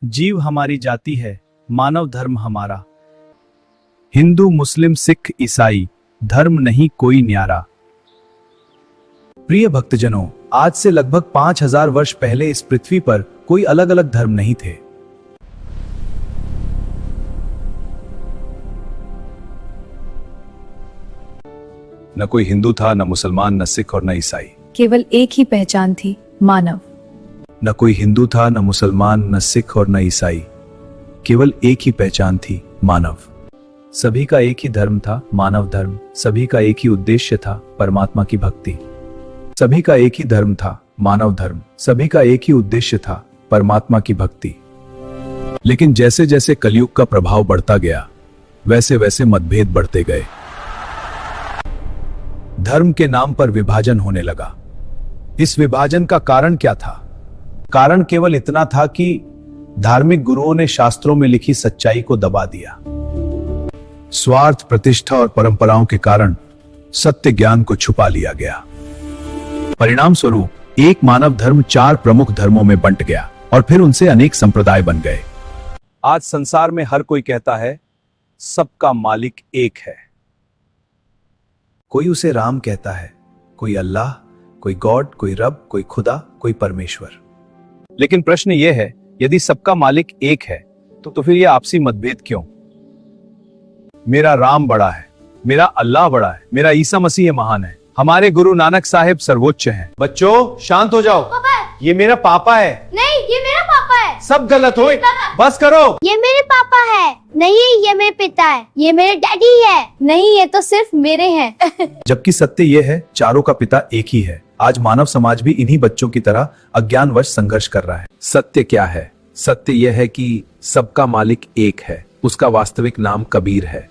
जीव हमारी जाति है, मानव धर्म हमारा। हिंदू मुस्लिम सिख ईसाई धर्म नहीं कोई न्यारा। प्रिय भक्तजनों, आज से लगभग 5000 वर्ष पहले इस पृथ्वी पर कोई अलग अलग धर्म नहीं थे। न कोई हिंदू था, न मुसलमान, न सिख और न ईसाई। केवल एक ही पहचान थी, मानव। न कोई हिंदू था, न मुसलमान, न सिख और न ईसाई। केवल एक ही पहचान थी, मानव। सभी का एक ही धर्म था, मानव धर्म। सभी का एक ही उद्देश्य था, परमात्मा की भक्ति। सभी का एक ही धर्म था, मानव धर्म। सभी का एक ही उद्देश्य था, परमात्मा की भक्ति। लेकिन जैसे जैसे कलयुग का प्रभाव बढ़ता गया, वैसे वैसे मतभेद बढ़ते गए। धर्म के नाम पर विभाजन होने लगा। इस विभाजन का कारण क्या था? कारण केवल इतना था कि धार्मिक गुरुओं ने शास्त्रों में लिखी सच्चाई को दबा दिया। स्वार्थ, प्रतिष्ठा और परंपराओं के कारण सत्य ज्ञान को छुपा लिया गया। परिणाम स्वरूप एक मानव धर्म 4 प्रमुख धर्मों में बंट गया और फिर उनसे अनेक संप्रदाय बन गए। आज संसार में हर कोई कहता है सबका मालिक एक है। कोई उसे राम कहता है, कोई अल्लाह, कोई गॉड, कोई रब, कोई खुदा, कोई परमेश्वर। लेकिन प्रश्न यह है, यदि सबका मालिक एक है तो फिर यह आपसी मतभेद क्यों? मेरा राम बड़ा है, मेरा अल्लाह बड़ा है, मेरा ईसा मसीह महान है, हमारे गुरु नानक साहिब सर्वोच्च हैं। बच्चों शांत हो जाओ। ये मेरा पापा है। नहीं, ये मेरा पापा है। सब गलत हो, बस करो। ये मेरे पापा है। नहीं, ये मेरे पिता है। ये मेरे डैडी है। नहीं, ये तो सिर्फ मेरे हैं। जबकि सत्य यह है, चारों का पिता एक ही है। आज मानव समाज भी इन्हीं बच्चों की तरह अज्ञानवश संघर्ष कर रहा है। सत्य क्या है? सत्य यह है कि सबका मालिक एक है। उसका वास्तविक नाम कबीर है।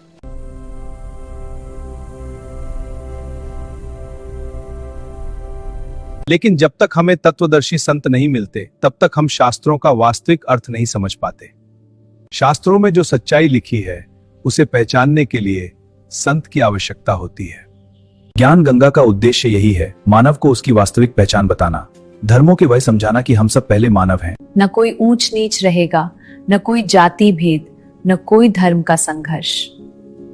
लेकिन जब तक हमें तत्वदर्शी संत नहीं मिलते, तब तक हम शास्त्रों का वास्तविक अर्थ नहीं समझ पाते। शास्त्रों में जो सच्चाई लिखी है, उसे पहचानने के लिए संत की आवश्यकता होती है। ज्ञान गंगा का उद्देश्य यही है, मानव को उसकी वास्तविक पहचान बताना, धर्मों के वह समझाना कि हम सब पहले मानव हैं। न कोई ऊंच नीच रहेगा, न कोई जाति भेद, न कोई धर्म का संघर्ष।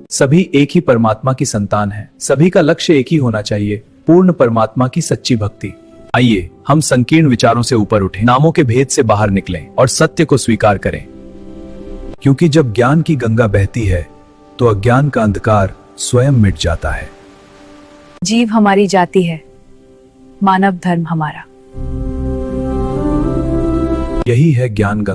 सभी एक ही परमात्मा की संतान हैं। सभी का लक्ष्य एक ही होना चाहिए, पूर्ण परमात्मा की सच्ची भक्ति। आइए हम संकीर्ण विचारों से ऊपर उठें, नामों के भेद से बाहर निकलें और सत्य को स्वीकार करें। क्योंकि जब ज्ञान की गंगा बहती है तो अज्ञान का अंधकार स्वयं मिट जाता है। जीव हमारी जाति है, मानव धर्म हमारा। यही है ज्ञान गंगा।